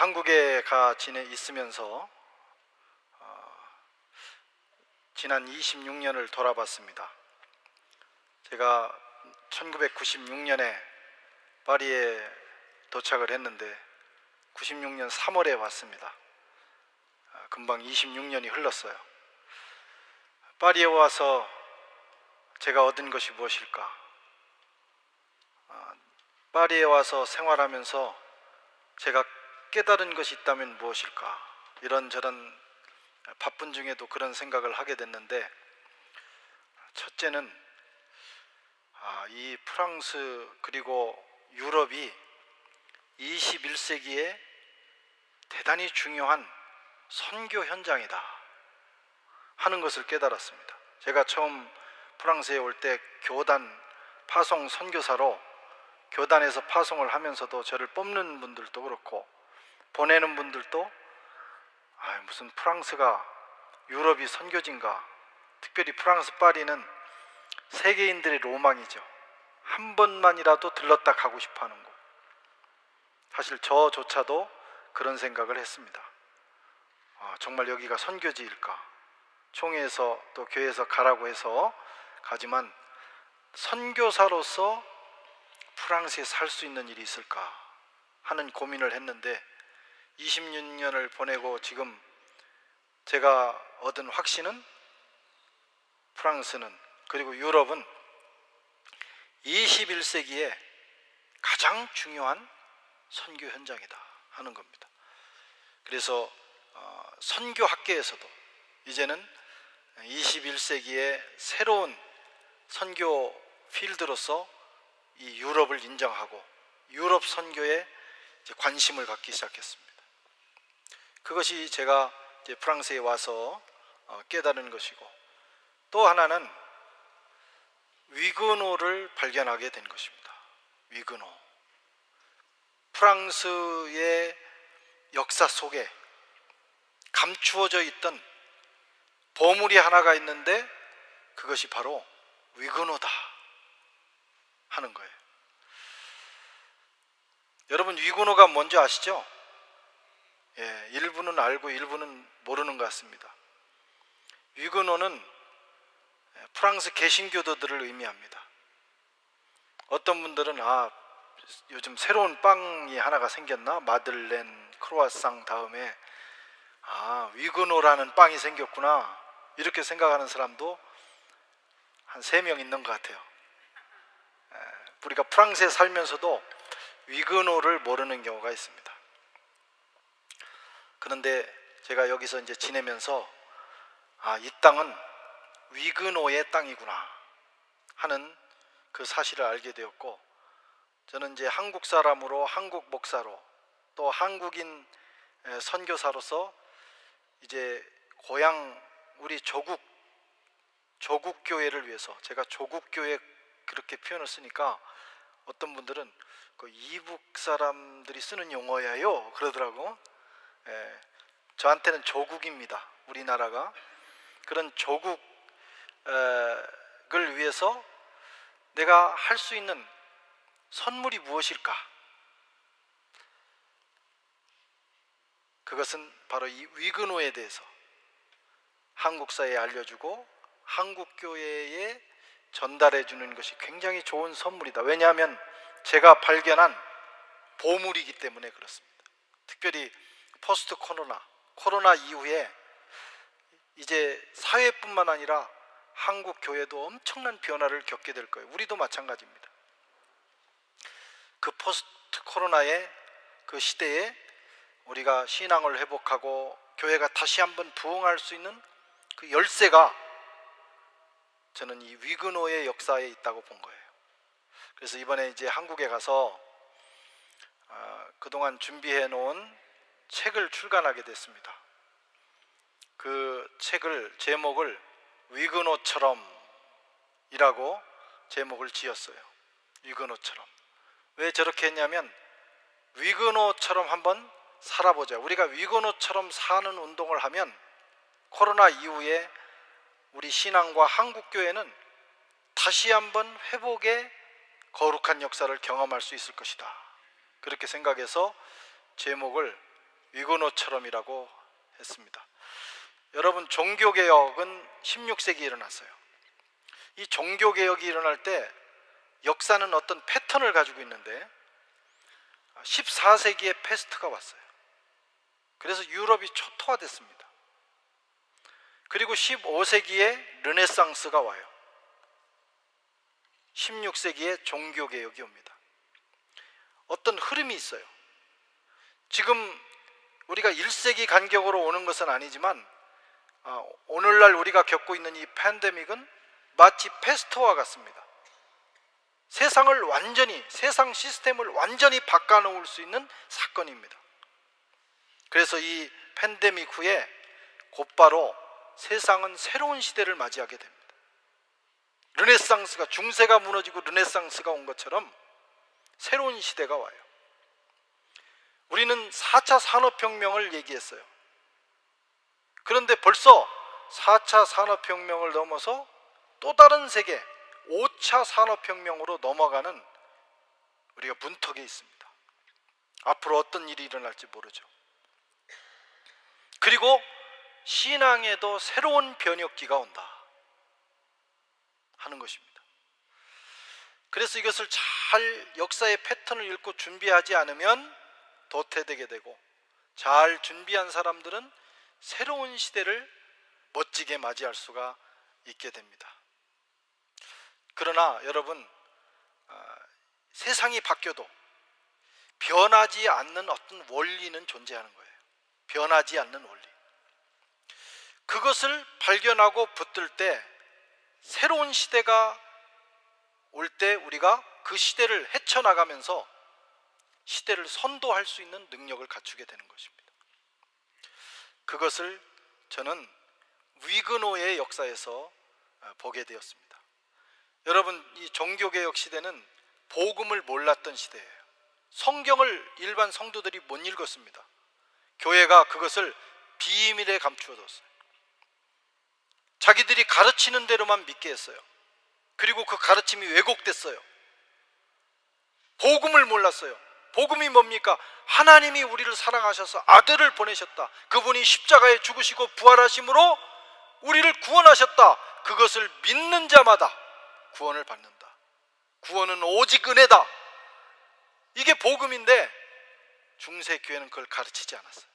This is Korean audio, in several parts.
한국에 있으면서 지난 26년을 돌아봤습니다. 제가 1996년에 파리에 도착을 했는데 96년 3월에 왔습니다. 금방 26년이 흘렀어요. 파리에 와서 제가 얻은 것이 무엇일까? 파리에 와서 생활하면서 제가 깨달은 것이 있다면 무엇일까? 이런저런 바쁜 중에도 그런 생각을 하게 됐는데, 첫째는 이 프랑스 그리고 유럽이 21세기에 대단히 중요한 선교 현장이다 하는 것을 깨달았습니다. 제가 처음 프랑스에 올 때 교단 파송 선교사로 교단에서 파송을 하면서도 저를 뽑는 분들도 그렇고 보내는 분들도 무슨 프랑스가 유럽이 선교지인가, 특별히 프랑스 파리는 세계인들의 로망이죠. 한 번만이라도 들렀다 가고 싶어하는 곳. 사실 저조차도 그런 생각을 했습니다. 정말 여기가 선교지일까? 총회에서 또 교회에서 가라고 해서 가지만 선교사로서 프랑스에 살 수 있는 일이 있을까 하는 고민을 했는데, 26년을 보내고 지금 제가 얻은 확신은 프랑스는, 그리고 유럽은 21세기에 가장 중요한 선교 현장이다 하는 겁니다. 그래서 선교학계에서도 이제는 21세기의 새로운 선교 필드로서 이 유럽을 인정하고 유럽 선교에 관심을 갖기 시작했습니다. 그것이 제가 이제 프랑스에 와서 깨달은 것이고, 또 하나는 위그노를 발견하게 된 것입니다. 위그노. 프랑스의 역사 속에 감추어져 있던 보물이 하나가 있는데 그것이 바로 위그노다 하는 거예요. 여러분, 위그노가 뭔지 아시죠? 일부는 알고 일부는 모르는 것 같습니다. 위그노는 프랑스 개신교도들을 의미합니다. 어떤 분들은 요즘 새로운 빵이 하나가 생겼나? 마들렌, 크로아상 다음에 위그노라는 빵이 생겼구나, 이렇게 생각하는 사람도 한 3명 있는 것 같아요. 우리가 프랑스에 살면서도 위그노를 모르는 경우가 있습니다. 그런데 제가 여기서 이제 지내면서 이 땅은 위그노의 땅이구나 하는 그 사실을 알게 되었고, 저는 이제 한국 사람으로, 한국 목사로, 또 한국인 선교사로서 이제 고향, 우리 조국 교회를 위해서, 제가 조국 교회 그렇게 표현을 쓰니까 어떤 분들은 그 이북 사람들이 쓰는 용어야요 그러더라고. 저한테는 조국입니다. 우리나라가. 그런 조국을 위해서 내가 할 수 있는 선물이 무엇일까? 그것은 바로 이 위그노에 대해서 한국사에 알려주고 한국 교회에 전달해 주는 것이 굉장히 좋은 선물이다. 왜냐하면 제가 발견한 보물이기 때문에 그렇습니다. 특별히 포스트 코로나 이후에 이제 사회뿐만 아니라 한국 교회도 엄청난 변화를 겪게 될 거예요. 우리도 마찬가지입니다. 그 포스트 코로나의 그 시대에 우리가 신앙을 회복하고 교회가 다시 한번 부흥할 수 있는 그 열쇠가 저는 이 위그노의 역사에 있다고 본 거예요. 그래서 이번에 이제 한국에 가서 그동안 준비해 놓은 책을 출간하게 됐습니다. 그 책을 제목을 위그노처럼 이라고 제목을 지었어요. 위그노처럼. 왜 저렇게 했냐면, 위그노처럼 한번 살아보자. 우리가 위그노처럼 사는 운동을 하면 코로나 이후에 우리 신앙과 한국교회는 다시 한번 회복의 거룩한 역사를 경험할 수 있을 것이다. 그렇게 생각해서 제목을 위그노처럼이라고 했습니다. 여러분, 종교개혁은 16세기에 일어났어요. 이 종교개혁이 일어날 때 역사는 어떤 패턴을 가지고 있는데 14세기에 패스트가 왔어요. 그래서 유럽이 초토화됐습니다. 그리고 15세기에 르네상스가 와요. 16세기에 종교개혁이 옵니다. 어떤 흐름이 있어요. 지금 우리가 1세기 간격으로 오는 것은 아니지만 오늘날 우리가 겪고 있는 이 팬데믹은 마치 패스트와 같습니다. 세상을 완전히, 세상 시스템을 완전히 바꿔놓을 수 있는 사건입니다. 그래서 이 팬데믹 후에 곧바로 세상은 새로운 시대를 맞이하게 됩니다. 르네상스가, 중세가 무너지고 르네상스가 온 것처럼 새로운 시대가 와요. 우리는 4차 산업혁명을 얘기했어요. 그런데 벌써 4차 산업혁명을 넘어서 또 다른 세계 5차 산업혁명으로 넘어가는 우리가 문턱에 있습니다. 앞으로 어떤 일이 일어날지 모르죠. 그리고 신앙에도 새로운 변혁기가 온다 하는 것입니다. 그래서 이것을 잘 역사의 패턴을 읽고 준비하지 않으면 도태되게 되고, 잘 준비한 사람들은 새로운 시대를 멋지게 맞이할 수가 있게 됩니다. 그러나 여러분, 세상이 바뀌어도 변하지 않는 어떤 원리는 존재하는 거예요. 변하지 않는 원리. 그것을 발견하고 붙들 때, 새로운 시대가 올 때 우리가 그 시대를 헤쳐나가면서 시대를 선도할 수 있는 능력을 갖추게 되는 것입니다. 그것을 저는 위그노의 역사에서 보게 되었습니다. 여러분, 이 종교개혁 시대는 복음을 몰랐던 시대예요. 성경을 일반 성도들이 못 읽었습니다. 교회가 그것을 비밀에 감추어뒀어요. 자기들이 가르치는 대로만 믿게 했어요. 그리고 그 가르침이 왜곡됐어요. 복음을 몰랐어요. 복음이 뭡니까? 하나님이 우리를 사랑하셔서 아들을 보내셨다. 그분이 십자가에 죽으시고 부활하심으로 우리를 구원하셨다. 그것을 믿는 자마다 구원을 받는다. 구원은 오직 은혜다. 이게 복음인데 중세 교회는 그걸 가르치지 않았어요.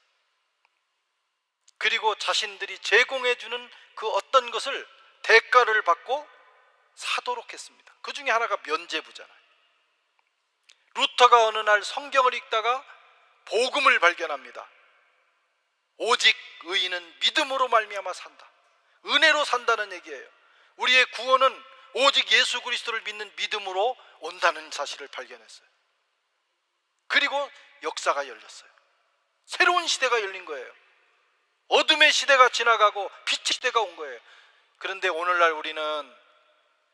그리고 자신들이 제공해주는 그 어떤 것을 대가를 받고 사도록 했습니다. 그 중에 하나가 면죄부잖아요. 루터가 어느 날 성경을 읽다가 복음을 발견합니다. 오직 의인은 믿음으로 말미암아 산다. 은혜로 산다는 얘기예요. 우리의 구원은 오직 예수 그리스도를 믿는 믿음으로 온다는 사실을 발견했어요. 그리고 역사가 열렸어요. 새로운 시대가 열린 거예요. 어둠의 시대가 지나가고 빛의 시대가 온 거예요. 그런데 오늘날 우리는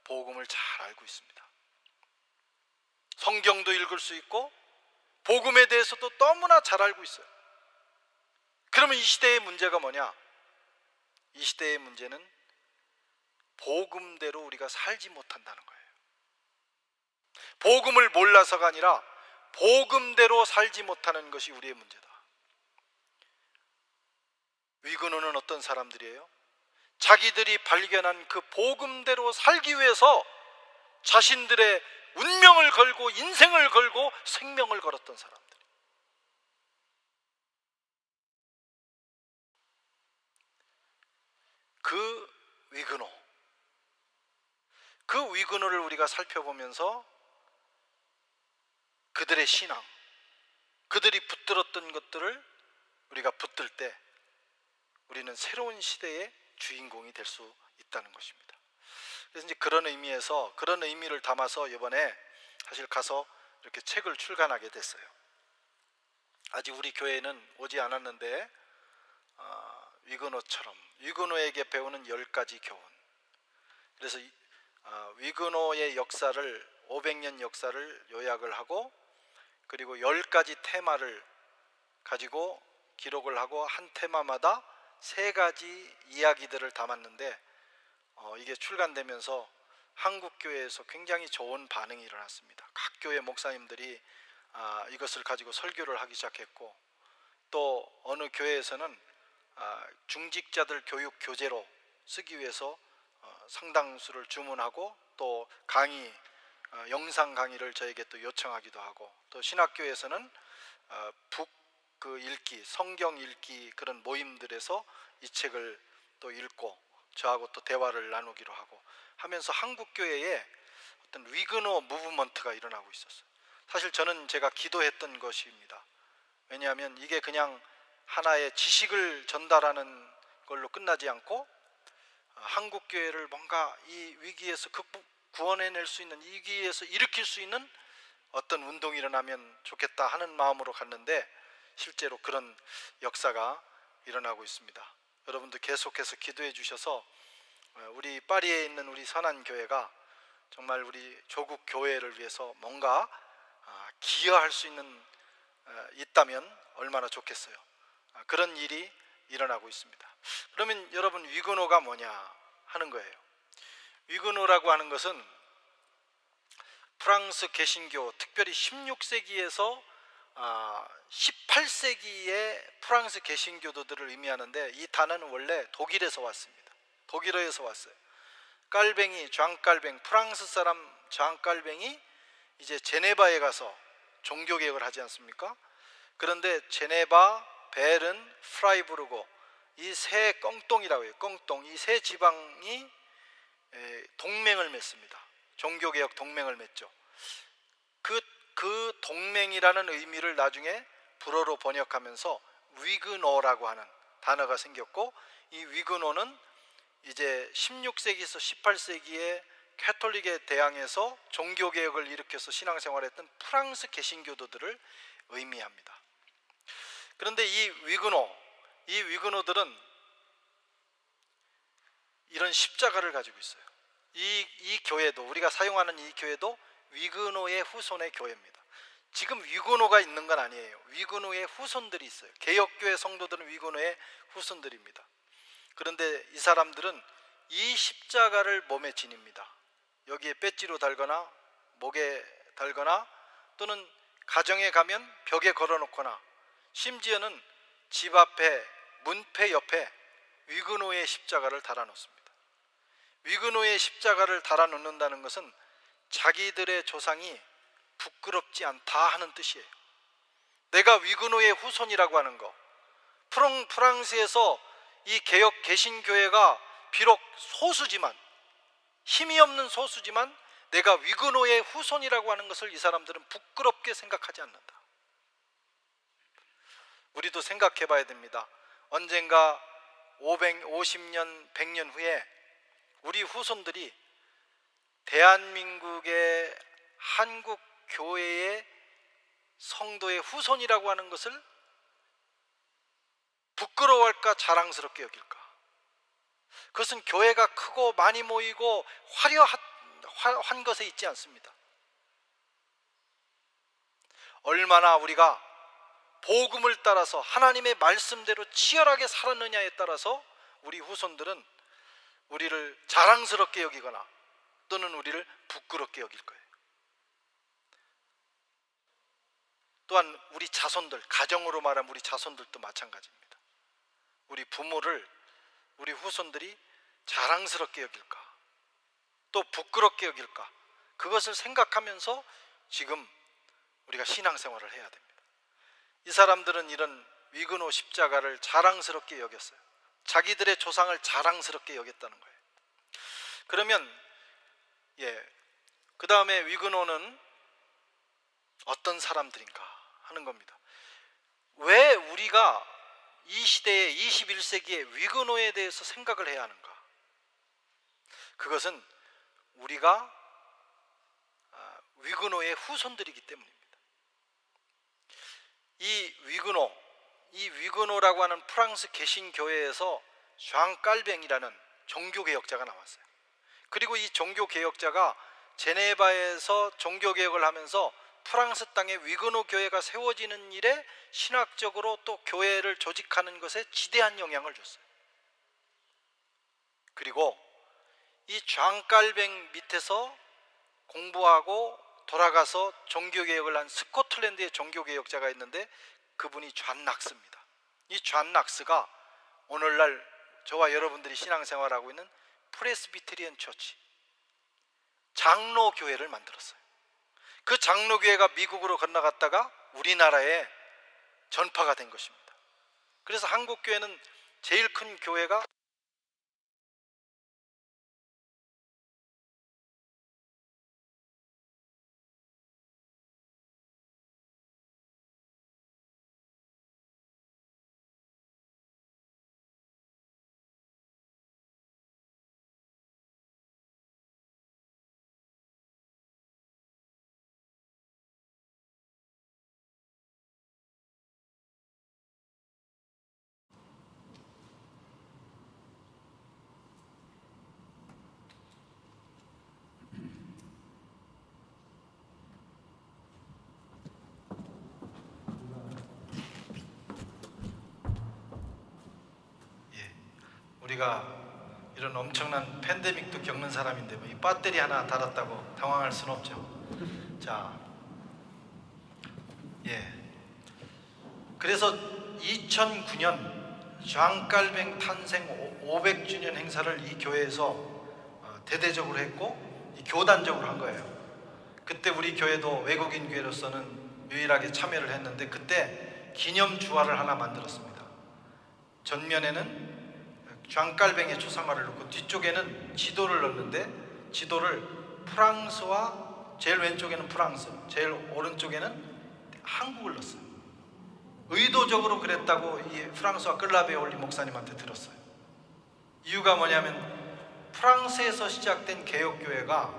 복음을 잘 알고 있습니다. 성경도 읽을 수 있고 복음에 대해서도 너무나 잘 알고 있어요. 그러면 이 시대의 문제가 뭐냐? 이 시대의 문제는 복음대로 우리가 살지 못한다는 거예요. 복음을 몰라서가 아니라 복음대로 살지 못하는 것이 우리의 문제다. 위그노는 어떤 사람들이에요? 자기들이 발견한 그 복음대로 살기 위해서 자신들의 운명을 걸고 인생을 걸고 생명을 걸었던 사람들. 그 위그노를 우리가 살펴보면서 그들의 신앙, 그들이 붙들었던 것들을 우리가 붙들 때 우리는 새로운 시대의 주인공이 될 수 있다는 것입니다. 그래서 이제 그런 의미에서, 그런 의미를 담아서 이번에 사실 가서 이렇게 책을 출간하게 됐어요. 아직 우리 교회에는 오지 않았는데 위그노처럼, 위그노에게 배우는 10가지 교훈. 그래서 위그노의 역사를, 500년 역사를 요약을 하고, 그리고 10가지 테마를 가지고 기록을 하고 한 테마마다 3가지 이야기들을 담았는데 이게 출간되면서 한국교회에서 굉장히 좋은 반응이 일어났습니다. 각 교회 목사님들이 이것을 가지고 설교를 하기 시작했고, 또 어느 교회에서는 중직자들 교육 교재로 쓰기 위해서 상당수를 주문하고 또 강의, 영상 강의를 저에게 또 요청하기도 하고, 또 신학교에서는 북 읽기, 성경 읽기 그런 모임들에서 이 책을 또 읽고 저하고 또 대화를 나누기로 하고 하면서 한국 교회에 어떤 위그노 무브먼트가 일어나고 있었어요. 사실 저는 제가 기도했던 것입니다. 왜냐하면 이게 그냥 하나의 지식을 전달하는 걸로 끝나지 않고 한국 교회를 뭔가 이 위기에서 구원해낼 수 있는, 이 위기에서 일으킬 수 있는 어떤 운동이 일어나면 좋겠다 하는 마음으로 갔는데 실제로 그런 역사가 일어나고 있습니다. 여러분도 계속해서 기도해 주셔서 우리 파리에 있는 우리 선한교회가 정말 우리 조국 교회를 위해서 뭔가 기여할 수 있다면 얼마나 좋겠어요. 그런 일이 일어나고 있습니다. 그러면 여러분, 위그노가 뭐냐 하는 거예요. 위그노라고 하는 것은 프랑스 개신교, 특별히 16세기에서 18세기의 프랑스 개신교도들을 의미하는데, 이 단어는 원래 독일에서 왔습니다. 독일어에서 왔어요. 깔뱅이, 장깔뱅, 프랑스 사람 장깔뱅이 이제 제네바에 가서 종교개혁을 하지 않습니까? 그런데 제네바, 베른, 프라이부르고 이 세 껑똥이라고 해요. 껑똥, 이 세 지방이 동맹을 맺습니다. 종교개혁 동맹을 맺죠. 그 동맹이라는 의미를 나중에 불어로 번역하면서 위그노라고 하는 단어가 생겼고, 이 위그노는 이제 16세기에서 18세기에 캐톨릭에 대항해서 종교개혁을 일으켜서 신앙생활했던 프랑스 개신교도들을 의미합니다. 그런데 이 위그노들은 이런 십자가를 가지고 있어요. 이 교회도, 우리가 사용하는 이 교회도 위그노의 후손의 교회입니다. 지금 위그노가 있는 건 아니에요. 위그노의 후손들이 있어요. 개혁교회 성도들은 위그노의 후손들입니다. 그런데 이 사람들은 이 십자가를 몸에 지닙니다. 여기에 배지로 달거나 목에 달거나 또는 가정에 가면 벽에 걸어놓거나 심지어는 집 앞에 문패 옆에 위그노의 십자가를 달아놓습니다. 위그노의 십자가를 달아놓는다는 것은 자기들의 조상이 부끄럽지 않다 하는 뜻이에요. 내가 위그노의 후손이라고 하는 거, 프랑스에서 이 개혁 개신교회가 비록 소수지만, 힘이 없는 소수지만 내가 위그노의 후손이라고 하는 것을 이 사람들은 부끄럽게 생각하지 않는다. 우리도 생각해 봐야 됩니다. 언젠가 550년, 100년 후에 우리 후손들이 대한민국의 한국 교회의 성도의 후손이라고 하는 것을 부끄러워할까, 자랑스럽게 여길까? 그것은 교회가 크고 많이 모이고 화려한 것에 있지 않습니다. 얼마나 우리가 복음을 따라서 하나님의 말씀대로 치열하게 살았느냐에 따라서 우리 후손들은 우리를 자랑스럽게 여기거나 또는 우리를 부끄럽게 여길 거예요. 또한 우리 자손들, 가정으로 말하면 우리 자손들도 마찬가지입니다. 우리 부모를 우리 후손들이 자랑스럽게 여길까, 또 부끄럽게 여길까, 그것을 생각하면서 지금 우리가 신앙생활을 해야 됩니다. 이 사람들은 이런 위그노 십자가를 자랑스럽게 여겼어요. 자기들의 조상을 자랑스럽게 여겼다는 거예요. 그러면 그 다음에 위그노는 어떤 사람들인가 하는 겁니다. 왜 우리가 이 시대에 21세기에 위그노에 대해서 생각을 해야 하는가? 그것은 우리가 위그노의 후손들이기 때문입니다. 이 위그노라고 하는 프랑스 개신교회에서 장 깔뱅이라는 종교개혁자가 나왔어요. 그리고 이 종교개혁자가 제네바에서 종교개혁을 하면서 프랑스 땅에 위그노 교회가 세워지는 일에 신학적으로 또 교회를 조직하는 것에 지대한 영향을 줬어요. 그리고 이 장 깔뱅 밑에서 공부하고 돌아가서 종교개혁을 한 스코틀랜드의 종교개혁자가 있는데 그분이 존 낙스입니다. 이 존 낙스가 오늘날 저와 여러분들이 신앙생활하고 있는 프레스비테리언 처치, 장로교회를 만들었어요. 그 장로교회가 미국으로 건너갔다가 우리나라에 전파가 된 것입니다. 그래서 한국교회는 제일 큰 교회가 우리가 이런 엄청난 팬데믹도 겪는 사람인데 뭐 이 배터리 하나 닳았다고 당황할 수는 없죠. 자, 그래서 2009년 존 깔뱅 탄생 500주년 행사를 이 교회에서 대대적으로 했고 교단적으로 한 거예요. 그때 우리 교회도 외국인 교회로서는 유일하게 참여를 했는데 그때 기념 주화를 하나 만들었습니다. 전면에는 존 깔뱅의 초상화를 넣고 뒤쪽에는 지도를 넣는데 지도를 프랑스와 제일 왼쪽에는 프랑스, 제일 오른쪽에는 한국을 넣었어요. 의도적으로 그랬다고 이 프랑스와 끌라베 올리 목사님한테 들었어요. 이유가 뭐냐면 프랑스에서 시작된 개혁교회가,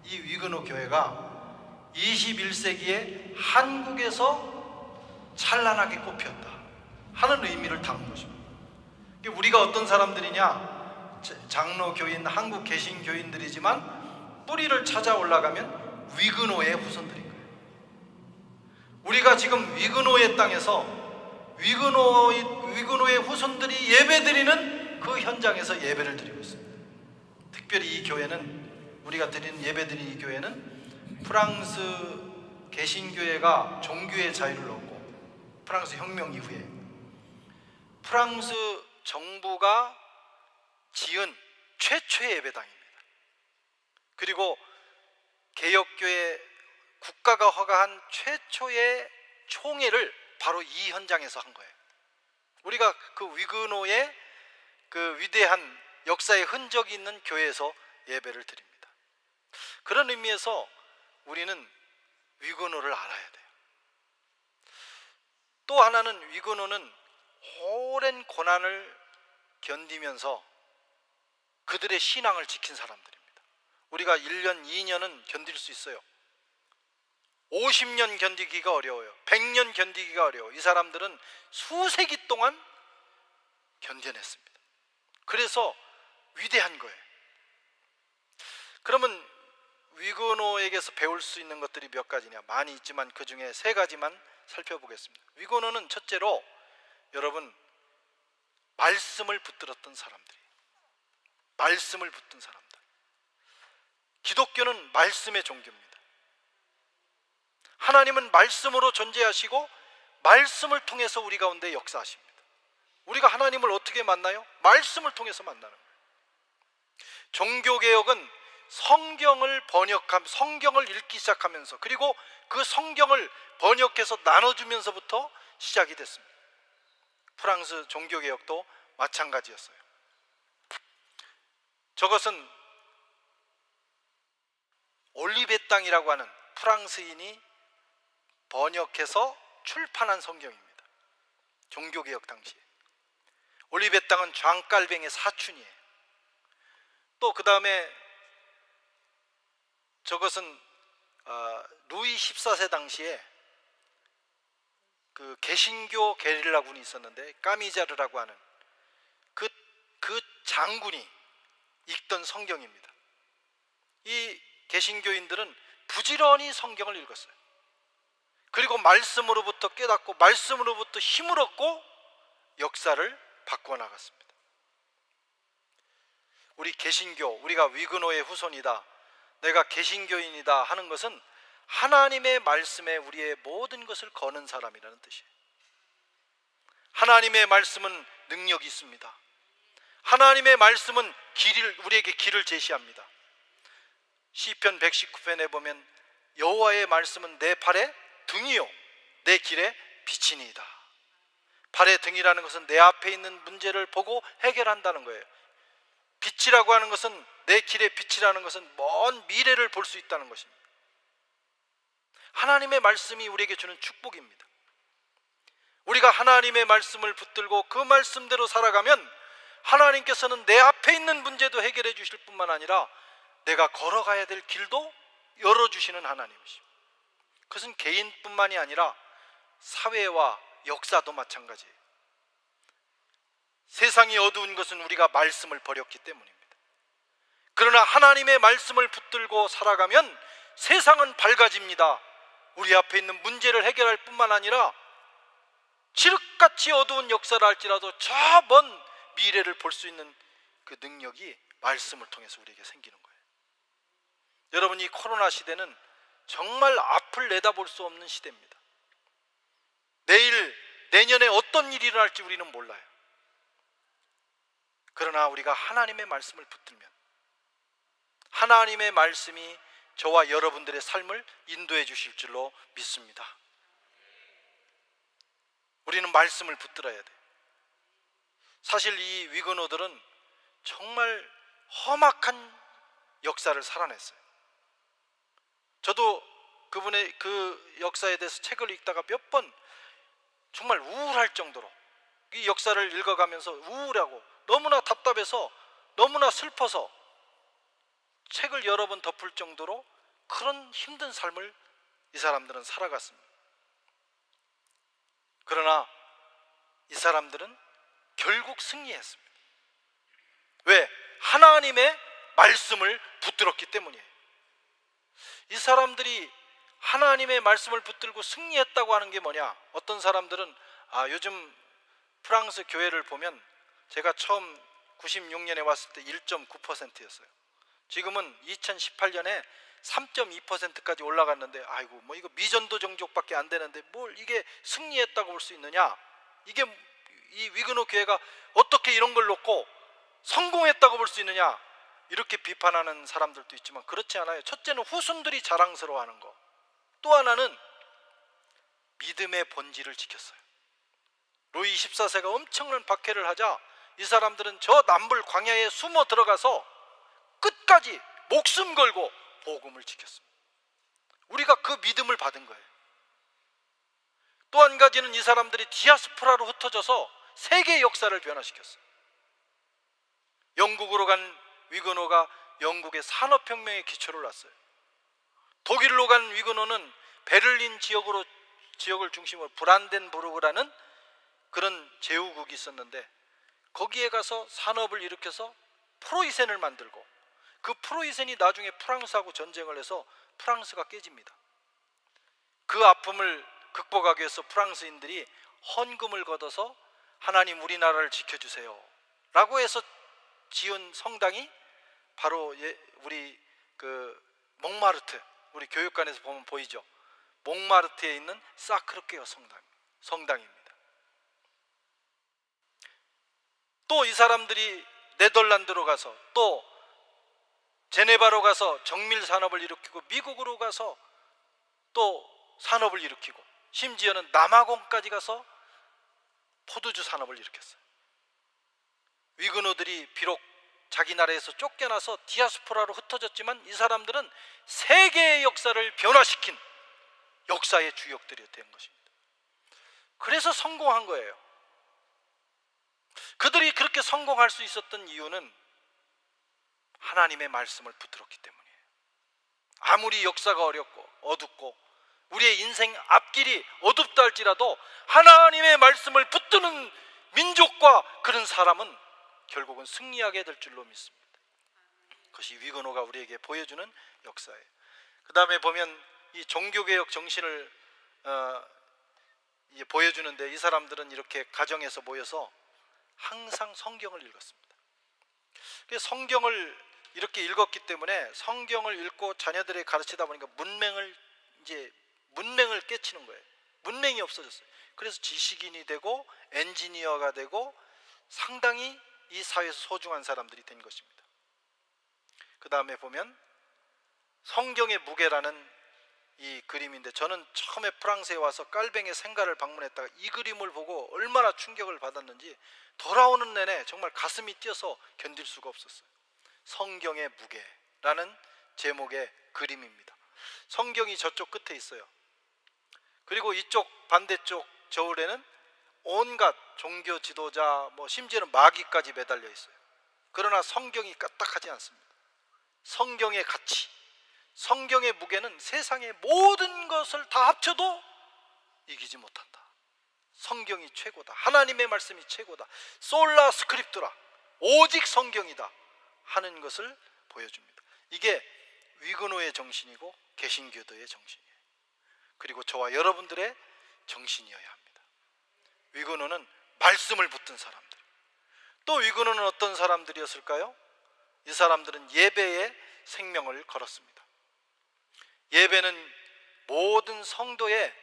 이 위그노 교회가 21세기에 한국에서 찬란하게 꽃피었다 하는 의미를 담은 것입니다. 우리가 어떤 사람들이냐, 장로교인, 한국 개신교인들이지만 뿌리를 찾아 올라가면 위그노의 후손들인 거예요. 우리가 지금 위그노의 땅에서 위그노의 후손들이 예배드리는 그 현장에서 예배를 드리고 있습니다. 특별히 이 교회는, 우리가 드리는 예배드리는 이 교회는 프랑스 개신교회가 종교의 자유를 얻고 프랑스 혁명 이후에 프랑스 정부가 지은 최초의 예배당입니다. 그리고 개혁교회 국가가 허가한 최초의 총회를 바로 이 현장에서 한 거예요. 우리가 그 위그노의 그 위대한 역사의 흔적이 있는 교회에서 예배를 드립니다. 그런 의미에서 우리는 위그노를 알아야 돼요. 또 하나는 위그노는 오랜 고난을 견디면서 그들의 신앙을 지킨 사람들입니다. 우리가 1년, 2년은 견딜 수 있어요. 50년 견디기가 어려워요. 100년 견디기가 어려워요. 이 사람들은 수세기 동안 견뎌냈습니다. 그래서 위대한 거예요. 그러면 위그노에게서 배울 수 있는 것들이 몇 가지냐? 많이 있지만 그 중에 3가지만 살펴보겠습니다. 위그노는 첫째로 여러분, 말씀을 붙들었던 사람들이에요. 말씀을 붙든 사람들. 기독교는 말씀의 종교입니다. 하나님은 말씀으로 존재하시고 말씀을 통해서 우리 가운데 역사하십니다. 우리가 하나님을 어떻게 만나요? 말씀을 통해서 만나는 거예요. 종교개혁은 성경을 읽기 시작하면서, 그리고 그 성경을 번역해서 나눠주면서부터 시작이 됐습니다. 프랑스 종교개혁도 마찬가지였어요. 저것은 올리베땅이라고 하는 프랑스인이 번역해서 출판한 성경입니다. 종교개혁 당시에. 올리베땅은 존 깔뱅의 사촌이에요. 또 그 다음에 저것은 루이 14세 당시에 그 개신교 게릴라군이 있었는데 까미자르라고 하는 그 장군이 읽던 성경입니다. 이 개신교인들은 부지런히 성경을 읽었어요. 그리고 말씀으로부터 깨닫고 말씀으로부터 힘을 얻고 역사를 바꾸어 나갔습니다. 우리 개신교, 우리가 위그노의 후손이다, 내가 개신교인이다 하는 것은 하나님의 말씀에 우리의 모든 것을 거는 사람이라는 뜻이에요. 하나님의 말씀은 능력이 있습니다. 하나님의 말씀은 우리에게 길을 제시합니다. 시편 119편에 보면 여호와의 말씀은 내 발의 등이요 내 길의 빛이니이다. 발의 등이라는 것은 내 앞에 있는 문제를 보고 해결한다는 거예요. 빛이라고 하는 것은, 내 길의 빛이라는 것은 먼 미래를 볼 수 있다는 것입니다. 하나님의 말씀이 우리에게 주는 축복입니다. 우리가 하나님의 말씀을 붙들고 그 말씀대로 살아가면 하나님께서는 내 앞에 있는 문제도 해결해 주실 뿐만 아니라 내가 걸어가야 될 길도 열어주시는 하나님이십니다. 그것은 개인뿐만이 아니라 사회와 역사도 마찬가지예요. 세상이 어두운 것은 우리가 말씀을 버렸기 때문입니다. 그러나 하나님의 말씀을 붙들고 살아가면 세상은 밝아집니다. 우리 앞에 있는 문제를 해결할 뿐만 아니라 칠흑같이 어두운 역사를 할지라도 저 먼 미래를 볼 수 있는 그 능력이 말씀을 통해서 우리에게 생기는 거예요. 여러분, 이 코로나 시대는 정말 앞을 내다볼 수 없는 시대입니다. 내년에 어떤 일이 일어날지 우리는 몰라요. 그러나 우리가 하나님의 말씀을 붙들면 하나님의 말씀이 저와 여러분들의 삶을 인도해 주실 줄로 믿습니다. 우리는 말씀을 붙들어야 돼요. 사실 이 위그노들은 정말 험악한 역사를 살아냈어요. 저도 그분의 그 역사에 대해서 책을 읽다가 몇 번 정말 우울할 정도로, 이 역사를 읽어가면서 우울하고 너무나 답답해서 너무나 슬퍼서 책을 여러 번 덮을 정도로 그런 힘든 삶을 이 사람들은 살아갔습니다. 그러나 이 사람들은 결국 승리했습니다. 왜? 하나님의 말씀을 붙들었기 때문이에요. 이 사람들이 하나님의 말씀을 붙들고 승리했다고 하는 게 뭐냐? 어떤 사람들은 요즘 프랑스 교회를 보면, 제가 처음 96년에 왔을 때 1.9%였어요. 지금은 2018년에 3.2%까지 올라갔는데, 아이고 뭐 이거 미전도 종족밖에 안 되는데 뭘 이게 승리했다고 볼 수 있느냐? 이게 이 위그노 교회가 어떻게 이런 걸 놓고 성공했다고 볼 수 있느냐? 이렇게 비판하는 사람들도 있지만 그렇지 않아요. 첫째는 후손들이 자랑스러워하는 거, 또 하나는 믿음의 본질을 지켰어요. 루이 14세가 엄청난 박해를 하자 이 사람들은 저 남불 광야에 숨어 들어가서 끝까지 목숨 걸고 복음을 지켰습니다. 우리가 그 믿음을 받은 거예요. 또 한 가지는 이 사람들이 디아스포라로 흩어져서 세계 역사를 변화시켰어요. 영국으로 간 위그노가 영국의 산업혁명의 기초를 놨어요. 독일로 간 위그노는 베를린 지역을 중심으로 브란덴부르크라는 그런 제후국이 있었는데, 거기에 가서 산업을 일으켜서 프로이센을 만들고, 그 프로이센이 나중에 프랑스하고 전쟁을 해서 프랑스가 깨집니다. 그 아픔을 극복하기 위해서 프랑스인들이 헌금을 걷어서 하나님 우리나라를 지켜주세요 라고 해서 지은 성당이 바로 우리 그 몽마르트, 우리 교육관에서 보면 보이죠? 몽마르트에 있는 사크르케어 성당입니다. 또 이 사람들이 네덜란드로 가서, 또 제네바로 가서 정밀 산업을 일으키고, 미국으로 가서 또 산업을 일으키고, 심지어는 남아공까지 가서 포도주 산업을 일으켰어요. 위그노들이 비록 자기 나라에서 쫓겨나서 디아스포라로 흩어졌지만 이 사람들은 세계의 역사를 변화시킨 역사의 주역들이 된 것입니다. 그래서 성공한 거예요. 그들이 그렇게 성공할 수 있었던 이유는 하나님의 말씀을 붙들었기 때문이에요. 아무리 역사가 어렵고 어둡고 우리의 인생 앞길이 어둡다 할지라도 하나님의 말씀을 붙드는 민족과 그런 사람은 결국은 승리하게 될 줄로 믿습니다. 그것이 위그노가 우리에게 보여주는 역사예요. 그 다음에 보면 이 종교개혁 정신을 보여주는데, 이 사람들은 이렇게 가정에서 모여서 항상 성경을 읽었습니다. 성경을 이렇게 읽었기 때문에 성경을 읽고 자녀들에게 가르치다 보니까 문맹을 깨치는 거예요. 문맹이 없어졌어요. 그래서 지식인이 되고 엔지니어가 되고 상당히 이 사회에서 소중한 사람들이 된 것입니다. 그 다음에 보면 성경의 무게라는 이 그림인데, 저는 처음에 프랑스에 와서 깔뱅의 생가를 방문했다가 이 그림을 보고 얼마나 충격을 받았는지 돌아오는 내내 정말 가슴이 뛰어서 견딜 수가 없었어요. 성경의 무게라는 제목의 그림입니다. 성경이 저쪽 끝에 있어요. 그리고 이쪽 반대쪽 저울에는 온갖 종교 지도자, 심지어는 마귀까지 매달려 있어요. 그러나 성경이 까딱하지 않습니다. 성경의 가치, 성경의 무게는 세상의 모든 것을 다 합쳐도 이기지 못한다. 성경이 최고다. 하나님의 말씀이 최고다. 솔라 스크립투라, 오직 성경이다 하는 것을 보여줍니다. 이게 위그노의 정신이고 개신교도의 정신이에요. 그리고 저와 여러분들의 정신이어야 합니다. 위그노는 말씀을 붙든 사람들. 또 위그노는 어떤 사람들이었을까요? 이 사람들은 예배에 생명을 걸었습니다. 예배는 모든 성도의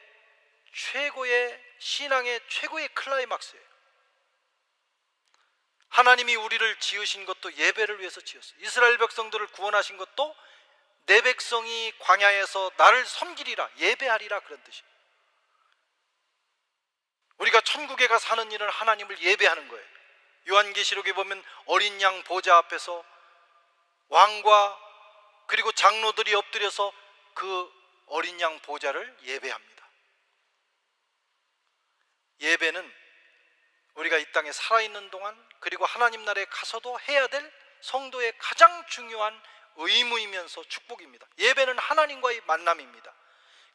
최고의 신앙의 최고의 클라이막스예요. 하나님이 우리를 지으신 것도 예배를 위해서 지었어요. 이스라엘 백성들을 구원하신 것도 내 백성이 광야에서 나를 섬기리라, 예배하리라, 그런 뜻이에요. 우리가 천국에 가서 하는 일은 하나님을 예배하는 거예요. 요한계시록에 보면 어린 양 보좌 앞에서 왕과 그리고 장로들이 엎드려서 그 어린 양 보좌를 예배합니다. 예배는 우리가 이 땅에 살아있는 동안 그리고 하나님 나라에 가서도 해야 될 성도의 가장 중요한 의무이면서 축복입니다. 예배는 하나님과의 만남입니다.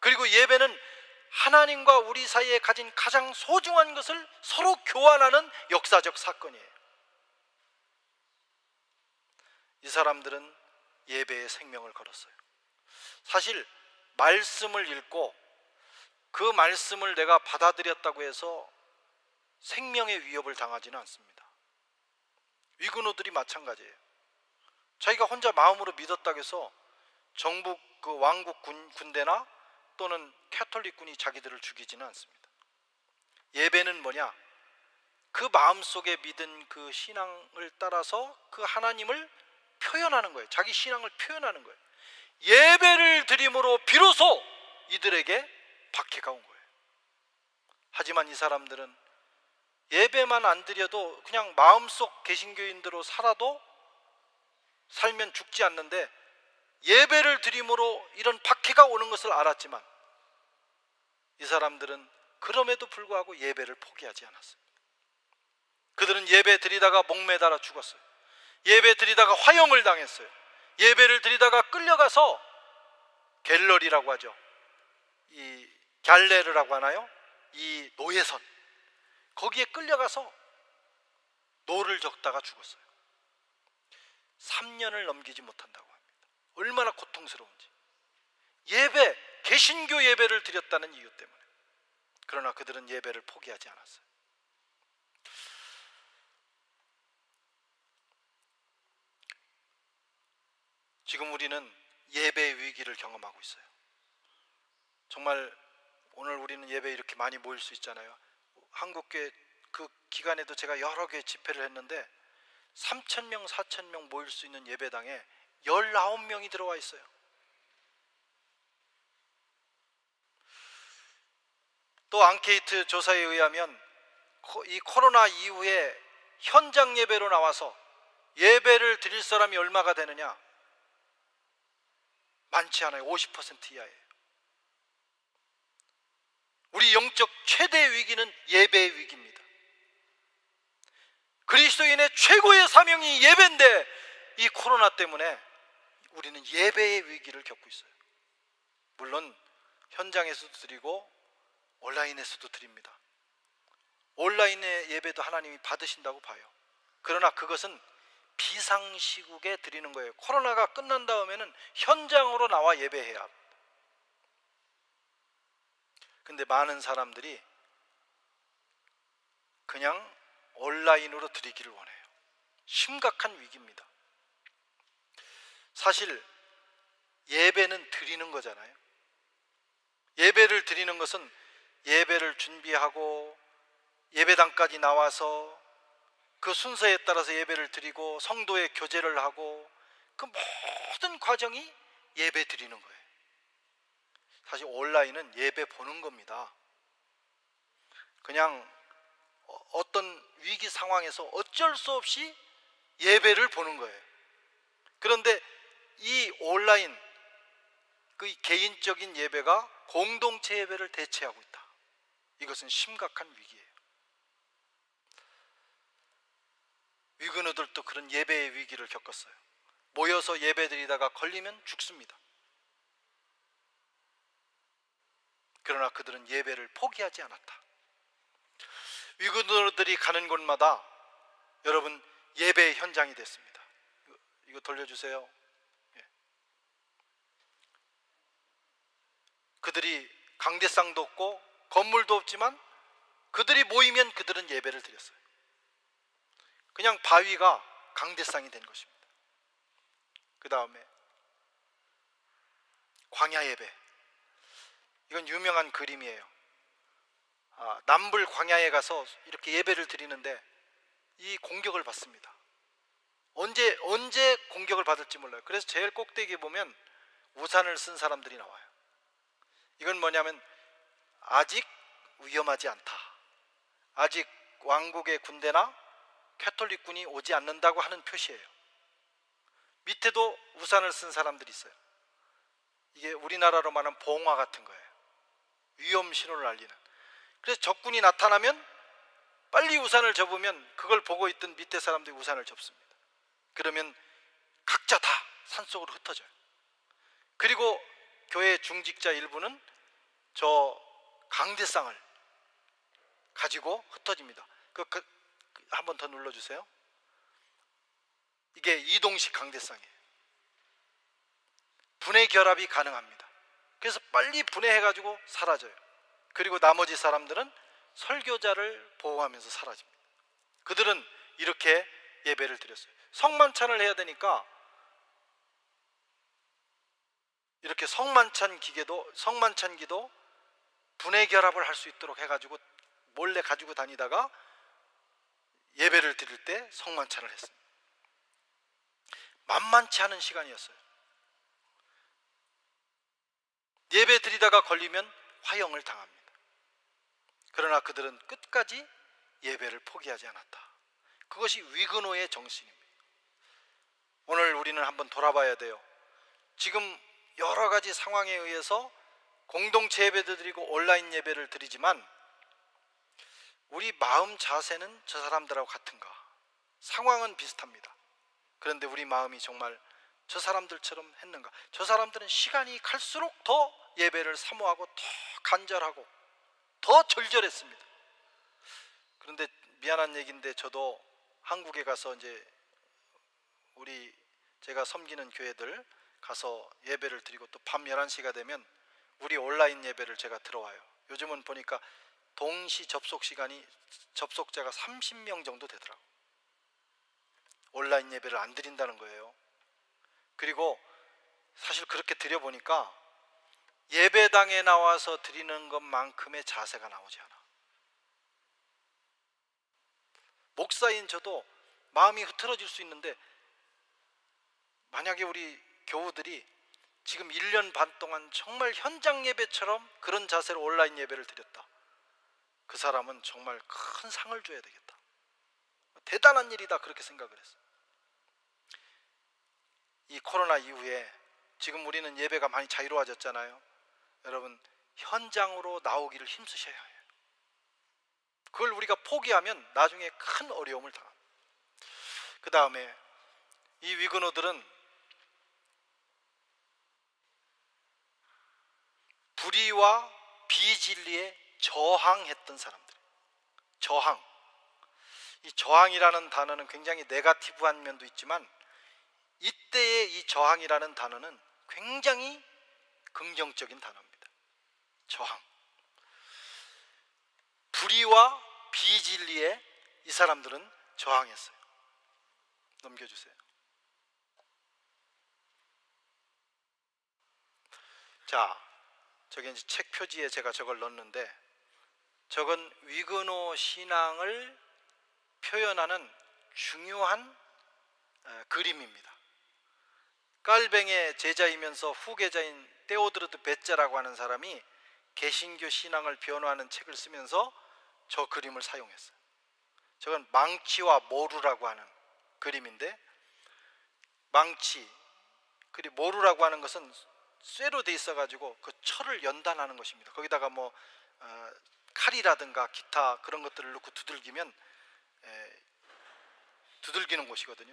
그리고 예배는 하나님과 우리 사이에 가진 가장 소중한 것을 서로 교환하는 역사적 사건이에요. 이 사람들은 예배에 생명을 걸었어요. 사실 말씀을 읽고 그 말씀을 내가 받아들였다고 해서 생명의 위협을 당하지는 않습니다. 위그노들이 마찬가지예요. 자기가 혼자 마음으로 믿었다고 해서 정부 그 왕국 군대나 또는 캐톨릭군이 자기들을 죽이지는 않습니다. 예배는 뭐냐? 그 마음속에 믿은 그 신앙을 따라서 그 하나님을 표현하는 거예요. 자기 신앙을 표현하는 거예요. 예배를 드림으로 비로소 이들에게 박해가 온 거예요. 하지만 이 사람들은 예배만 안 드려도 그냥 마음속 개신교인으로 살아도 살면 죽지 않는데, 예배를 드림으로 이런 박해가 오는 것을 알았지만 이 사람들은 그럼에도 불구하고 예배를 포기하지 않았습니다. 그들은 예배 드리다가 목매달아 죽었어요. 예배 드리다가 화형을 당했어요. 예배를 드리다가 끌려가서 갤러리라고 하죠. 이 갤레르라고 하나요? 이 노예선, 거기에 끌려가서 노를 적다가 죽었어요. 3년을 넘기지 못한다고 합니다. 얼마나 고통스러운지. 예배, 개신교 예배를 드렸다는 이유 때문에. 그러나 그들은 예배를 포기하지 않았어요. 지금 우리는 예배의 위기를 경험하고 있어요. 정말 오늘 우리는 예배에 이렇게 많이 모일 수 있잖아요. 한국교회 그 기간에도 제가 여러 개 집회를 했는데 3,000명, 4,000명 모일 수 있는 예배당에 19명이 들어와 있어요. 또 앙케이트 조사에 의하면 이 코로나 이후에 현장 예배로 나와서 예배를 드릴 사람이 얼마가 되느냐? 많지 않아요. 50% 이하예요. 우리 영적 최대 위기는 예배의 위기입니다. 그리스도인의 최고의 사명이 예배인데 이 코로나 때문에 우리는 예배의 위기를 겪고 있어요. 물론 현장에서도 드리고 온라인에서도 드립니다. 온라인의 예배도 하나님이 받으신다고 봐요. 그러나 그것은 비상시국에 드리는 거예요. 코로나가 끝난 다음에는 현장으로 나와 예배해야 합니다. 근데 많은 사람들이 그냥 온라인으로 드리기를 원해요. 심각한 위기입니다. 사실 예배는 드리는 거잖아요. 예배를 드리는 것은 예배를 준비하고 예배당까지 나와서 그 순서에 따라서 예배를 드리고 성도의 교제를 하고 그 모든 과정이 예배 드리는 거예요. 사실 온라인은 예배 보는 겁니다. 그냥 어떤 위기 상황에서 어쩔 수 없이 예배를 보는 거예요. 그런데 이 온라인 그 개인적인 예배가 공동체 예배를 대체하고 있다. 이것은 심각한 위기예요. 위근우들도 그런 예배의 위기를 겪었어요. 모여서 예배드리다가 걸리면 죽습니다. 그러나 그들은 예배를 포기하지 않았다. 위근우들이 가는 곳마다 여러분 예배의 현장이 됐습니다. 이거 돌려주세요. 그들이 강대상도 없고 건물도 없지만 그들이 모이면 그들은 예배를 드렸어요. 그냥 바위가 강대상이 된 것입니다. 그 다음에 광야 예배, 이건 유명한 그림이에요. 남불 광야에 가서 이렇게 예배를 드리는데 이 공격을 받습니다. 언제 공격을 받을지 몰라요. 그래서 제일 꼭대기에 보면 우산을 쓴 사람들이 나와요. 이건 뭐냐면 아직 위험하지 않다, 아직 왕국의 군대나 캐톨릭군이 오지 않는다고 하는 표시예요. 밑에도 우산을 쓴 사람들이 있어요. 이게 우리나라로 말하는 봉화 같은 거예요. 위험 신호를 알리는. 그래서 적군이 나타나면 빨리 우산을 접으면 그걸 보고 있던 밑에 사람들이 우산을 접습니다. 그러면 각자 다 산속으로 흩어져요. 그리고 교회 중직자 일부는 저 강대상을 가지고 흩어집니다. 한 번 더 눌러주세요. 이게 이동식 강대상이에요. 분해 결합이 가능합니다. 그래서 빨리 분해해가지고 사라져요. 그리고 나머지 사람들은 설교자를 보호하면서 사라집니다. 그들은 이렇게 예배를 드렸어요. 성만찬을 해야 되니까 이렇게 성만찬기도 분해 결합을 할 수 있도록 해가지고 몰래 가지고 다니다가 예배를 드릴 때 성만찬을 했습니다. 만만치 않은 시간이었어요. 예배 드리다가 걸리면 화형을 당합니다. 그러나 그들은 끝까지 예배를 포기하지 않았다. 그것이 위근호의 정신입니다. 오늘 우리는 한번 돌아봐야 돼요. 지금 여러 가지 상황에 의해서 공동체 예배도 드리고 온라인 예배를 드리지만 우리 마음 자세는 저 사람들하고 같은가? 상황은 비슷합니다. 그런데 우리 마음이 정말 저 사람들처럼 했는가? 저 사람들은 시간이 갈수록 더 예배를 사모하고 더 간절하고 더 절절했습니다. 그런데 미안한 얘기인데 저도 한국에 가서 이제 제가 섬기는 교회들 가서 예배를 드리고 또 밤 11시가 되면 우리 온라인 예배를 제가 들어와요. 요즘은 보니까 동시 접속자가 30명 정도 되더라고요. 온라인 예배를 안 드린다는 거예요. 그리고 사실 그렇게 드려보니까 예배당에 나와서 드리는 것만큼의 자세가 나오지 않아. 목사인 저도 마음이 흐트러질 수 있는데 만약에 우리 교우들이 지금 1년 반 동안 정말 현장 예배처럼 그런 자세로 온라인 예배를 드렸다, 그 사람은 정말 큰 상을 줘야 되겠다, 대단한 일이다, 그렇게 생각을 했어요. 이 코로나 이후에 지금 우리는 예배가 많이 자유로워졌잖아요. 여러분 현장으로 나오기를 힘쓰셔야 해요. 그걸 우리가 포기하면 나중에 큰 어려움을 당합니다. 그 다음에 이 위근호들은 불의와 비진리에 저항했던 사람들. 이 저항이라는 단어는 굉장히 네거티브한 면도 있지만 이때의 이 저항이라는 단어는 굉장히 긍정적인 단어입니다. 저항. 불의와 비진리에 이 사람들은 저항했어요. 넘겨주세요. 자, 저기 이제 책 표지에 제가 저걸 넣었는데 저건 위근호 신앙을 표현하는 중요한 그림입니다. 깔뱅의 제자이면서 후계자인 테오드르드 베자라고 하는 사람이 개신교 신앙을 변호하는 책을 쓰면서 저 그림을 사용했어요. 저건 망치와 모루라고 하는 그림인데, 망치 그리고 모루라고 하는 것은 쇠로 돼 있어 가지고 그 철을 연단하는 것입니다. 거기다가 뭐 칼이라든가 기타 그런 것들을 넣고 두들기면 두들기는 곳이거든요.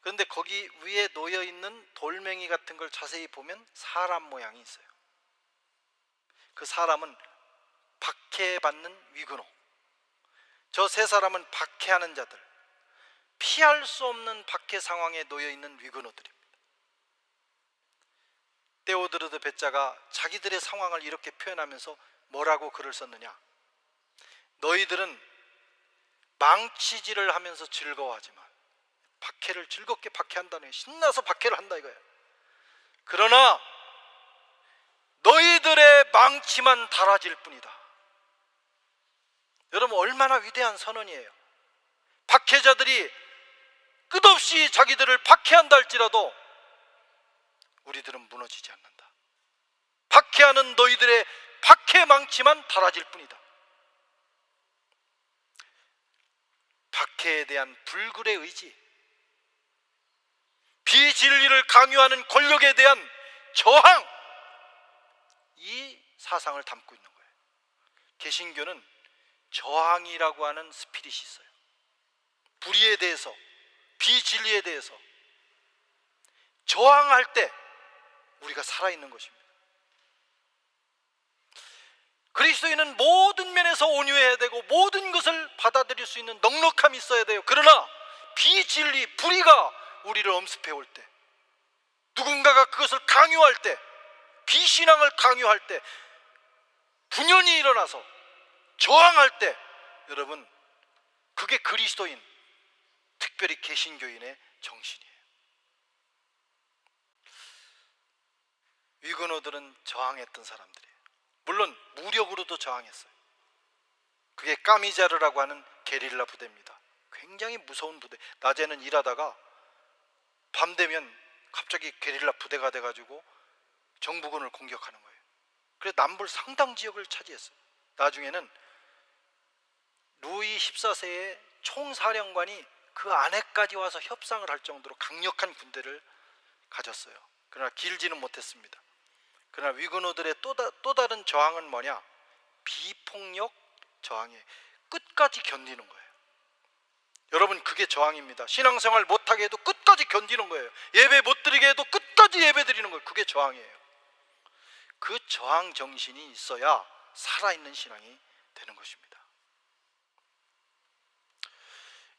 그런데 거기 위에 놓여 있는 돌멩이 같은 걸 자세히 보면 사람 모양이 있어요. 그 사람은 박해받는 위근호. 저 세 사람은 박해하는 자들, 피할 수 없는 박해 상황에 놓여 있는 위근호들입니다. 테오드르드 베자가 자기들의 상황을 이렇게 표현하면서 뭐라고 글을 썼느냐? 너희들은 망치질을 하면서 즐거워하지만 박해를 즐겁게 박해한다는 거예요. 신나서 박해를 한다 이거예요. 그러나 너희들의 망치만 달아질 뿐이다. 여러분, 얼마나 위대한 선언이에요. 박해자들이 끝없이 자기들을 박해한다 할지라도 우리들은 무너지지 않는다. 박해하는 너희들의 박해 망치만 달아질 뿐이다. 박해에 대한 불굴의 의지, 비진리를 강요하는 권력에 대한 저항, 이 사상을 담고 있는 거예요. 개신교는 저항이라고 하는 스피릿이 있어요. 불의에 대해서, 비진리에 대해서 저항할 때 우리가 살아있는 것입니다. 그리스도인은 모든 면에서 온유해야 되고 모든 것을 받아들일 수 있는 넉넉함이 있어야 돼요. 그러나 비진리, 불의가 우리를 엄습해 올 때, 누군가가 그것을 강요할 때, 비신앙을 강요할 때, 분연이 일어나서 저항할 때, 여러분, 그게 그리스도인, 특별히 개신교인의 정신이에요. 위근호들은 저항했던 사람들이에요. 물론 무력으로도 저항했어요. 그게 까미자르라고 하는 게릴라 부대입니다. 굉장히 무서운 부대. 낮에는 일하다가 밤 되면 갑자기 게릴라 부대가 돼가지고 정부군을 공격하는 거예요. 그래서 남불 상당 지역을 차지했어요. 나중에는 루이 14세의 총사령관이 그 안에까지 와서 협상을 할 정도로 강력한 군대를 가졌어요. 그러나 길지는 못했습니다. 그러나 위근호들의 또 다른 저항은 뭐냐? 비폭력 저항이에요. 끝까지 견디는 거예요. 여러분, 그게 저항입니다. 신앙생활 못하게 해도 끝까지 견디는 거예요. 예배 못 드리게 해도 끝까지 예배 드리는 거예요. 그게 저항이에요. 그 저항 정신이 있어야 살아있는 신앙이 되는 것입니다.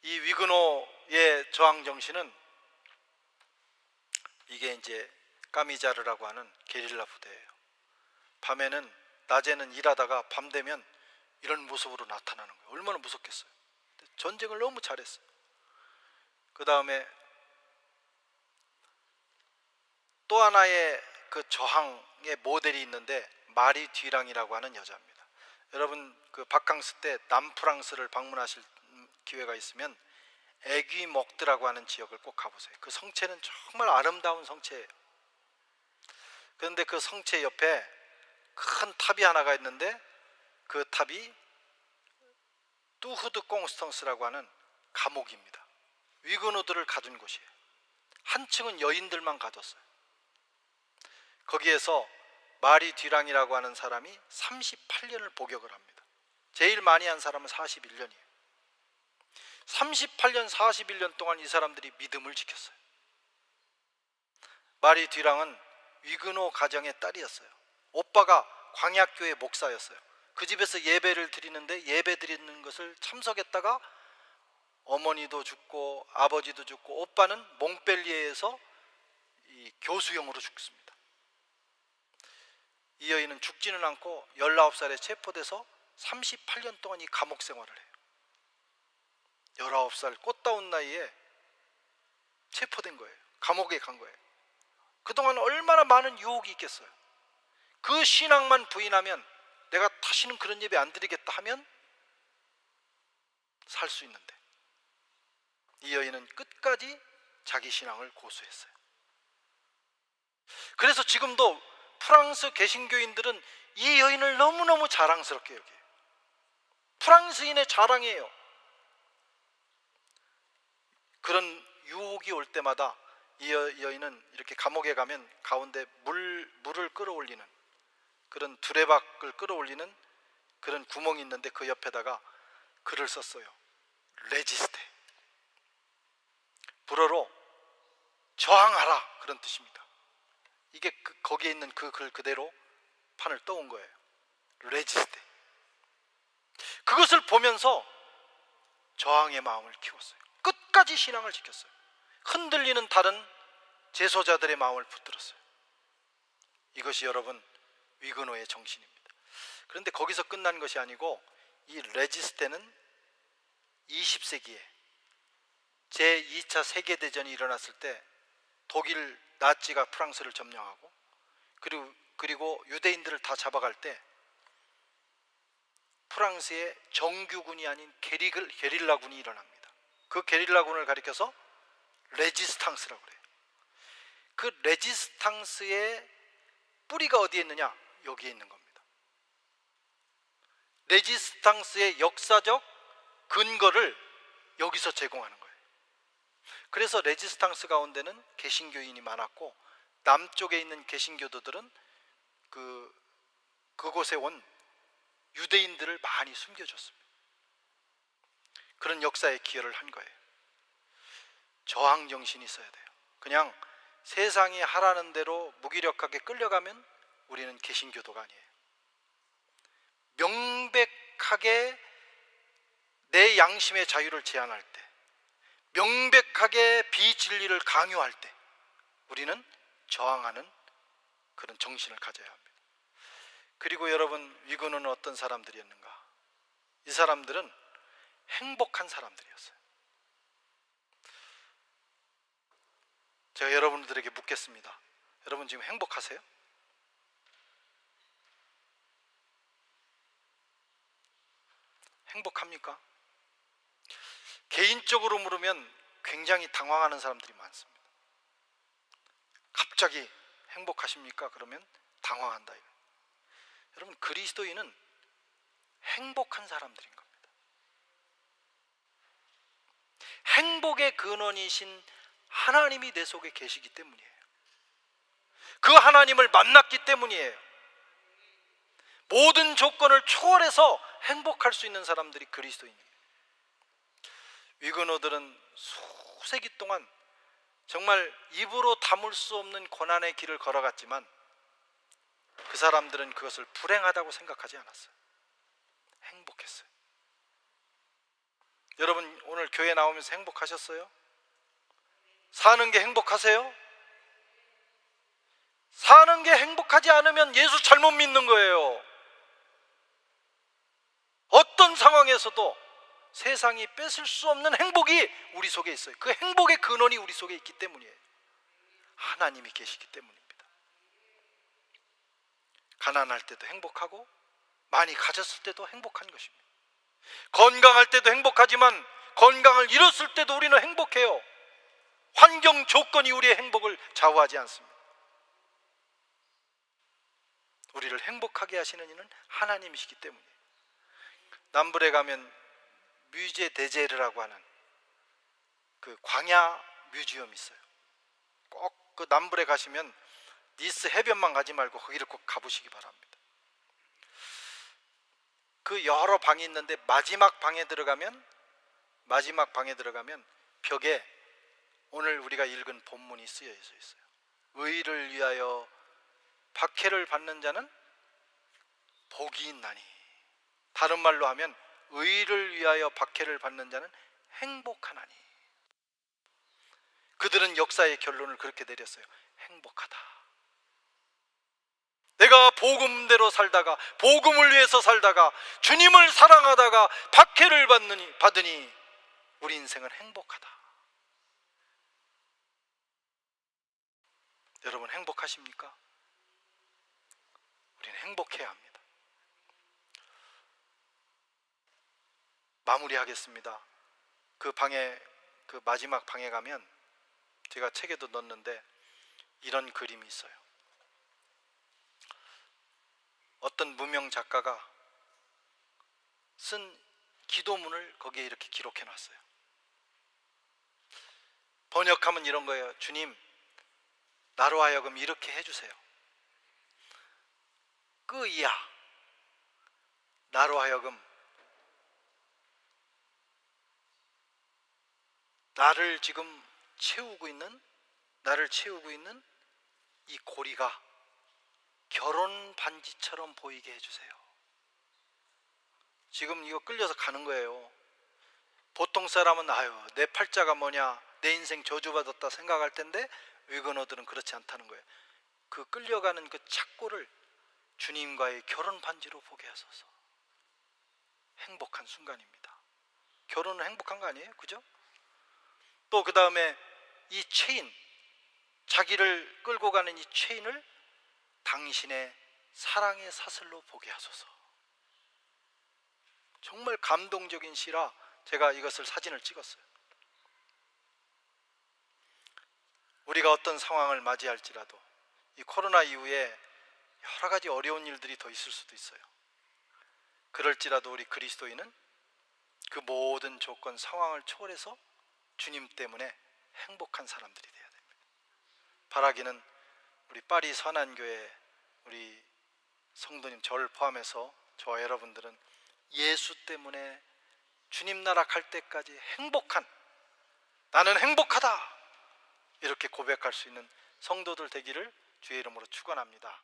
이 위근호의 저항 정신은 이게 이제 까미자르라고 하는 게릴라 부대예요. 밤에는, 낮에는 일하다가 밤 되면 이런 모습으로 나타나는 거예요. 얼마나 무섭겠어요. 전쟁을 너무 잘했어요. 그 다음에 또 하나의 그 저항의 모델이 있는데 마리 뒤랑이라고 하는 여자입니다. 여러분, 그 바캉스 때 남프랑스를 방문하실 기회가 있으면 애귀목드라고 하는 지역을 꼭 가보세요. 그 성체는 정말 아름다운 성체예요. 그런데 그 성체 옆에 큰 탑이 하나가 있는데 그 탑이 뚜후드 꽁스턴스라고 하는 감옥입니다. 위근호들을 가둔 곳이에요. 한층은 여인들만 가뒀어요. 거기에서 마리 뒤랑이라고 하는 사람이 38년을 복역을 합니다. 제일 많이 한 사람은 41년이에요. 38년, 41년 동안 이 사람들이 믿음을 지켰어요. 마리 뒤랑은 위근호 가정의 딸이었어요. 오빠가 광약교회 목사였어요. 그 집에서 예배를 드리는데 예배 드리는 것을 참석했다가 어머니도 죽고 아버지도 죽고 오빠는 몽펠리에에서 이 교수형으로 죽습니다. 이 여인은 죽지는 않고 19살에 체포돼서 38년 동안 이 감옥 생활을 해요. 19살 꽃다운 나이에 체포된 거예요. 감옥에 간 거예요. 그동안 얼마나 많은 유혹이 있겠어요. 그 신앙만 부인하면, 내가 다시는 그런 예배 안 드리겠다 하면 살 수 있는데 이 여인은 끝까지 자기 신앙을 고수했어요. 그래서 지금도 프랑스 개신교인들은 이 여인을 너무너무 자랑스럽게 여겨요. 프랑스인의 자랑이에요. 그런 유혹이 올 때마다 이 여인은 이렇게 감옥에 가면 가운데 물을 끌어올리는 그런 두레박을 끌어올리는 그런 구멍이 있는데 그 옆에다가 글을 썼어요. 레지스테. 불어로 저항하라 그런 뜻입니다. 이게 거기에 있는 그 글 그대로 판을 떠온 거예요. 레지스테. 그것을 보면서 저항의 마음을 키웠어요. 끝까지 신앙을 지켰어요. 흔들리는 다른 제소자들의 마음을 붙들었어요. 이것이 여러분 위그노의 정신입니다. 그런데 거기서 끝난 것이 아니고 이 레지스테는 20세기에 제2차 세계대전이 일어났을 때 독일 나치가 프랑스를 점령하고 그리고 유대인들을 다 잡아갈 때 프랑스의 정규군이 아닌 게릴라군이 일어납니다. 그 게릴라군을 가리켜서 레지스탕스라고 그래요. 그 레지스탕스의 뿌리가 어디에 있느냐? 여기에 있는 겁니다. 레지스탕스의 역사적 근거를 여기서 제공하는 거예요. 그래서 레지스탕스 가운데는 개신교인이 많았고 남쪽에 있는 개신교도들은 그곳에 온 유대인들을 많이 숨겨줬습니다. 그런 역사에 기여를 한 거예요. 저항 정신이 있어야 돼요. 그냥 세상이 하라는 대로 무기력하게 끌려가면 우리는 개신교도가 아니에요. 명백하게 내 양심의 자유를 제한할 때, 명백하게 비진리를 강요할 때 우리는 저항하는 그런 정신을 가져야 합니다. 그리고 여러분, 위그노는 어떤 사람들이었는가? 이 사람들은 행복한 사람들이었어요. 제가 여러분들에게 묻겠습니다. 여러분 지금 행복하세요? 행복합니까? 개인적으로 물으면 굉장히 당황하는 사람들이 많습니다. 갑자기 행복하십니까? 그러면 당황한다. 여러분, 그리스도인은 행복한 사람들인 겁니다. 행복의 근원이신 하나님이 내 속에 계시기 때문이에요. 그 하나님을 만났기 때문이에요. 모든 조건을 초월해서 행복할 수 있는 사람들이 그리스도인입니다. 위그노들은 수세기 동안 정말 입으로 담을 수 없는 고난의 길을 걸어갔지만 그 사람들은 그것을 불행하다고 생각하지 않았어요. 행복했어요. 여러분 오늘 교회 나오면서 행복하셨어요? 사는 게 행복하세요? 사는 게 행복하지 않으면 예수 잘못 믿는 거예요. 어떤 상황에서도 세상이 뺏을 수 없는 행복이 우리 속에 있어요. 그 행복의 근원이 우리 속에 있기 때문이에요. 하나님이 계시기 때문입니다. 가난할 때도 행복하고 많이 가졌을 때도 행복한 것입니다. 건강할 때도 행복하지만 건강을 잃었을 때도 우리는 행복해요. 환경 조건이 우리의 행복을 좌우하지 않습니다. 우리를 행복하게 하시는 이는 하나님이시기 때문이에요. 남불에 가면 뮤제 데제르라고 하는 그 광야 뮤지엄이 있어요. 꼭 그 남불에 가시면 니스 해변만 가지 말고 거기를 꼭 가보시기 바랍니다. 그 여러 방이 있는데 마지막 방에 들어가면 벽에 오늘 우리가 읽은 본문이 쓰여져 있어요. 의를 위하여 박해를 받는 자는 복이 있나니. 다른 말로 하면 의를 위하여 박해를 받는 자는 행복하나니. 그들은 역사의 결론을 그렇게 내렸어요. 행복하다. 내가 복음대로 살다가 복음을 위해서 살다가 주님을 사랑하다가 박해를 받으니 우리 인생은 행복하다. 여러분 행복하십니까? 우리는 행복해야 합니다. 마무리하겠습니다. 그 방에, 그 마지막 방에 가면 제가 책에도 넣었는데 이런 그림이 있어요. 어떤 무명 작가가 쓴 기도문을 거기에 이렇게 기록해 놨어요. 번역하면 이런 거예요. 주님, 나로 하여금 이렇게 해주세요. 끄이야, 나로 하여금 나를 채우고 있는 이 고리가 결혼 반지처럼 보이게 해주세요. 지금 이거 끌려서 가는 거예요. 보통 사람은 아유, 내 팔자가 뭐냐, 내 인생 저주받았다 생각할 텐데 위건어들은 그렇지 않다는 거예요. 그 끌려가는 그 착고를 주님과의 결혼 반지로 보게 하소서. 행복한 순간입니다. 결혼은 행복한 거 아니에요? 그죠? 또 그 다음에 이 체인, 자기를 끌고 가는 이 체인을 당신의 사랑의 사슬로 보게 하소서. 정말 감동적인 시라 제가 이것을 사진을 찍었어요. 우리가 어떤 상황을 맞이할지라도 이 코로나 이후에 여러 가지 어려운 일들이 더 있을 수도 있어요. 그럴지라도 우리 그리스도인은 그 모든 조건, 상황을 초월해서 주님 때문에 행복한 사람들이 되어야 됩니다. 바라기는 우리 파리 선한교회 우리 성도님, 저를 포함해서 저와 여러분들은 예수 때문에 주님 나라 갈 때까지 행복한, 나는 행복하다 이렇게 고백할 수 있는 성도들 되기를 주의 이름으로 축원합니다.